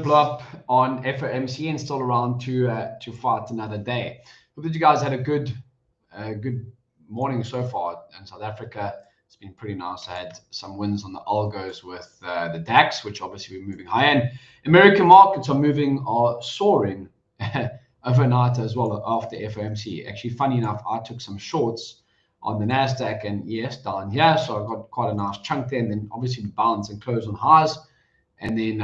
blow up on FOMC and still around to fight another day. Hope that you guys had a good morning so far in South Africa. It's been pretty nice. I had some wins on the algos with the DAX, which obviously we're moving high, and American markets are soaring overnight as well after FOMC. Actually, funny enough, I took some shorts on the Nasdaq and ES down here, so I got quite a nice chunk there, and then obviously bounce and close on highs, and then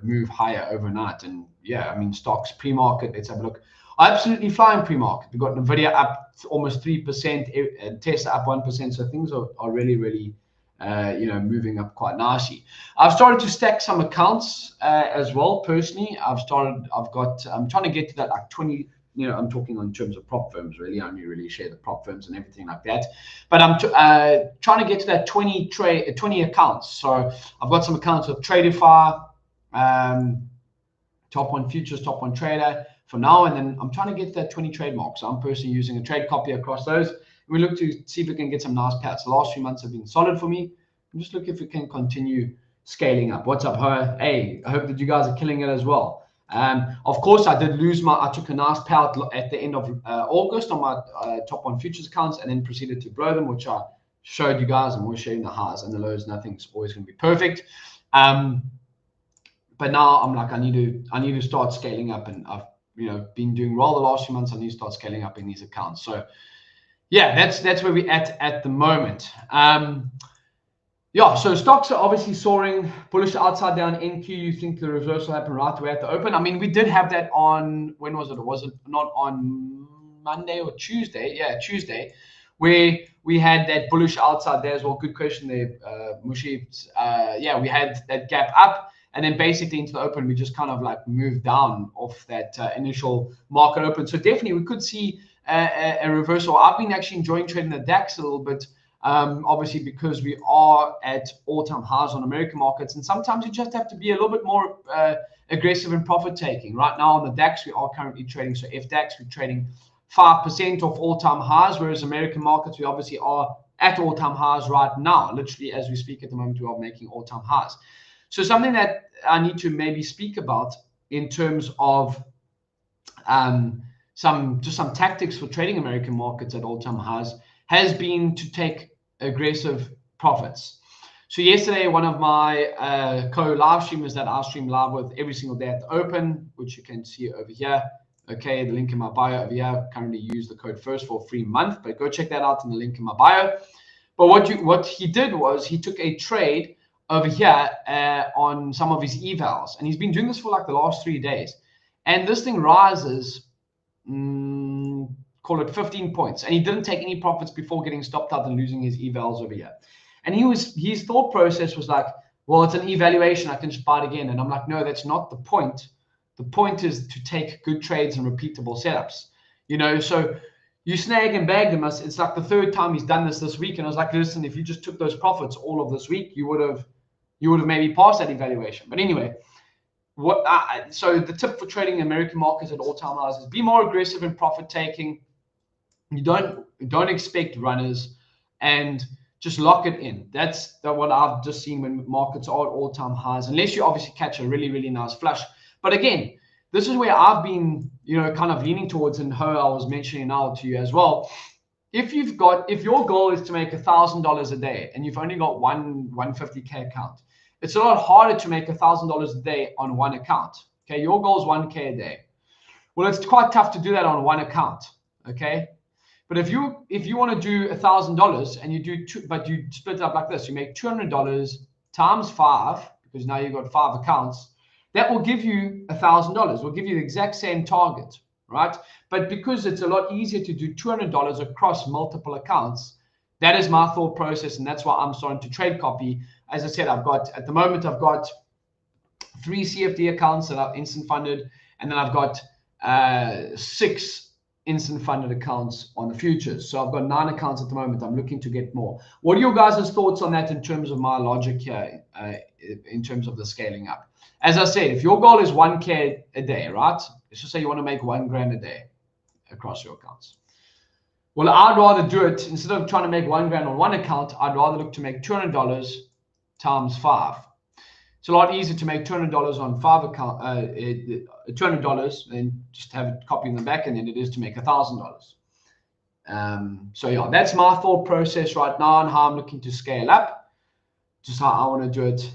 move higher overnight. And yeah, I mean, stocks pre-market, let's have a look. Absolutely flying pre-market. We've got Nvidia up almost 3%, Tesla up 1%, so things are really moving up quite nicely. I've started to stack some accounts as well. Personally, I'm trying to get to that like 20. I'm talking in terms of prop firms, really. I only really share the prop firms and everything like that. But I'm trying to get to that 20 accounts. So I've got some accounts with Tradify, Top One Futures, Top One Trader for now, and then I'm trying to get to that 20 trademark. So I'm personally using a trade copy across those. We look to see if we can get some nice pats. The last few months have been solid for me. I'm just looking if we can continue scaling up. What's up, Ho? Hey, I hope that you guys are killing it as well. Of course, I did lose I took a nice payout at the end of August on my Top One Futures accounts, and then proceeded to blow them, which I showed you guys. I'm always sharing the highs and the lows. Nothing's always going to be perfect. But now I'm like, I need to start scaling up, and I've been doing well the last few months. I need to start scaling up in these accounts. So yeah, that's where we're at the moment. Yeah, so stocks are obviously soaring, bullish outside down NQ. You think the reversal will happen right away at the open? I mean, we did have that on, when was it? Was it not on Monday or Tuesday? Yeah, Tuesday, where we had that bullish outside there as well. Good question there, Mushi. Yeah, we had that gap up, and then basically into the open, we just kind of like moved down off that initial market open. So definitely we could see a reversal. I've been actually enjoying trading the DAX a little bit. Obviously, because we are at all-time highs on American markets, and sometimes you just have to be a little bit more aggressive in profit taking. Right now on the DAX, we are currently trading, so FDAX, we're trading 5% off all-time highs, whereas American markets, we obviously are at all-time highs right now. Literally, as we speak at the moment, we are making all-time highs. So something that I need to maybe speak about in terms of some tactics for trading American markets at all-time highs has been to take aggressive profits. So yesterday, one of my co-live streamers that I stream live with every single day at the open, which you can see over here. Okay, the link in my bio over here. Currently use the code FIRST for a free month, but go check that out in the link in my bio. But what he did was he took a trade over here on some of his evals, and he's been doing this for like the last 3 days. And this thing rises, call it 15 points, and he didn't take any profits before getting stopped out and losing his evals over here. And his thought process was like, well, it's an evaluation, I can just buy it again. And I'm like, no, that's not the point. The point is to take good trades and repeatable setups. So you snag and bag them. It's like the third time he's done this week, and I was like, listen, if you just took those profits all of this week, you would have maybe passed that evaluation. But anyway, so the tip for trading American markets at all-time highs is be more aggressive in profit taking. You don't expect runners, and just lock it in. That's what I've just seen when markets are at all-time highs, unless you obviously catch a really, really nice flush. But again, this is where I've been, kind of leaning towards, and I was mentioning now to you as well. If your goal is to make $1,000 a day and you've only got one 150K account, it's a lot harder to make $1,000 a day on one account. Okay, your goal is 1K a day. Well, it's quite tough to do that on one account. Okay. But if you want to do $1,000 and you split it up like this, you make $200 times 5, because now you've got 5 accounts. That will give you $1,000. Will give you the exact same target, right? But because it's a lot easier to do $200 across multiple accounts, that is my thought process, and that's why I'm starting to trade copy. As I said, at the moment I've got 3 CFD accounts that are instant funded, and then I've got 6 instant funded accounts on the futures. So I've got 9 accounts at the moment. I'm looking to get more. What are your guys' thoughts on that in terms of my logic here, in terms of the scaling up? As I said, if your goal is 1K a day, right? Let's just say you want to make $1,000 a day across your accounts. Well, I'd rather do it, instead of trying to make $1,000 on one account, I'd rather look to make $200 times 5. It's a lot easier to make $200 on 5 account, $200, and just have it copy in the back, and then it is to make $1,000. So yeah, that's my thought process right now and how I'm looking to scale up, just how I want to do it.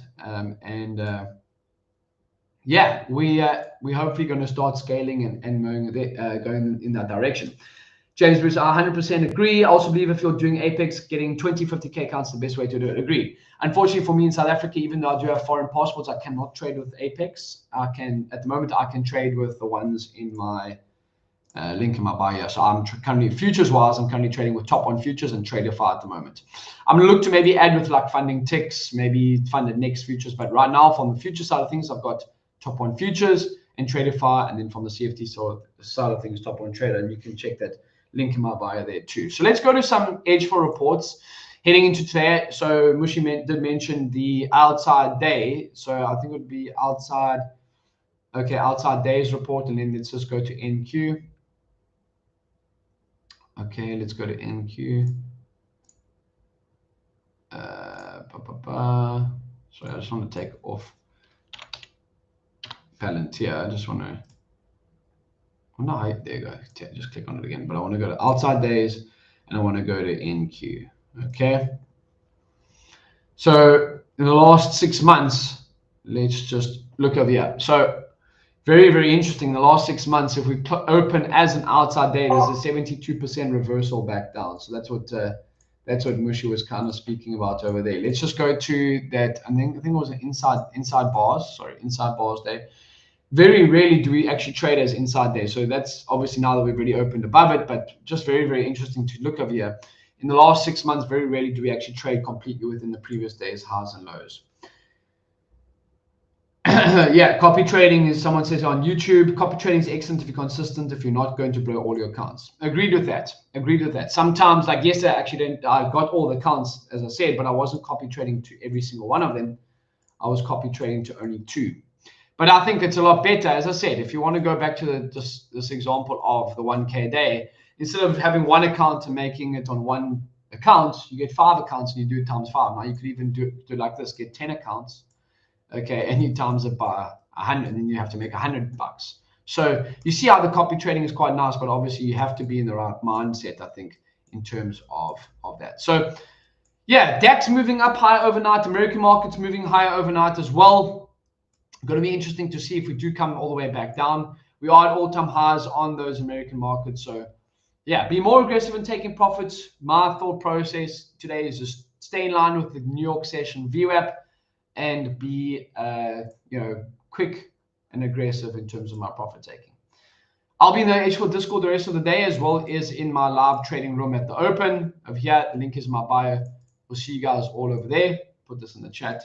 Yeah, we're hopefully going to start scaling and going in that direction. James Bruce, I 100% agree. I also believe if you're doing Apex, getting 20, 50K accounts is the best way to do it. Agree. Unfortunately for me in South Africa, even though I do have foreign passports, I cannot trade with Apex. At the moment, I can trade with the ones in my link in my bio. So I'm currently futures-wise, I'm currently trading with Top 1 Futures and Traderify at the moment. I'm going to look to maybe add with like funding ticks, maybe fund the next futures. But right now, from the future side of things, I've got Top 1 Futures and Traderify, and then from the CFD side of things, Top 1 Trader, and you can check that link in my bio there too. So let's go to some edgeful reports heading into today. So Mushi did mention the outside day. So I think it would be outside days report, and then let's just go to NQ. Okay, let's go to NQ. Sorry, I just want to take off Palantir. I just want to. Oh, no, there you go. Just click on it again. But I want to go to outside days and I want to go to NQ. Okay. So in the last 6 months, let's just look over here. So very, very interesting. The last 6 months, if we open as an outside day, there's a 72% reversal back down. So that's what Mushi was kind of speaking about over there. Let's just go to that. I think it was an inside bars day. Very rarely do we actually trade as inside day. So that's obviously now that we've already opened above it, but just very, very interesting to look over here. In the last 6 months, very rarely do we actually trade completely within the previous day's highs and lows. Yeah, copy trading is, someone says on YouTube, copy trading is excellent if you're consistent, if you're not going to blow all your accounts. Agreed with that. Sometimes, like yesterday, I got all the accounts, as I said, but I wasn't copy trading to every single one of them. I was copy trading to only 2. But I think it's a lot better, as I said, if you want to go back to this example of the 1K day, instead of having one account and making it on one account, you get 5 accounts and you do it times 5. Now you could even do like this, get 10 accounts, okay, and you times it by 100, and then you have to make $100. So you see how the copy trading is quite nice, but obviously you have to be in the right mindset, I think, in terms of that. So yeah, DAX moving up higher overnight, American markets moving higher overnight as well. Going to be interesting to see if we do come all the way back down. We are at all-time highs on those American markets. So yeah, be more aggressive in taking profits. My thought process today is just stay in line with the New York session VWAP and be quick and aggressive in terms of my profit taking. I'll be in the edgeful Discord the rest of the day, as well as in my live trading room at the open over here. The link is in my bio. We'll see you guys all over there. Put this in the chat.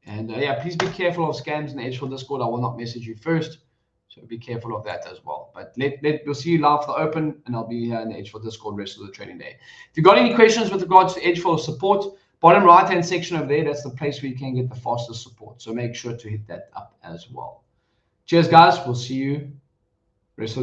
And yeah, please be careful of scams in the edgeful Discord. I will not message you first, so be careful of that as well. But we'll see you live for the open, and I'll be here in the edgeful Discord rest of the trading day. If you've got any questions with regards to edgeful support, bottom right-hand section over there, that's the place where you can get the fastest support. So make sure to hit that up as well. Cheers, guys. We'll see you rest of the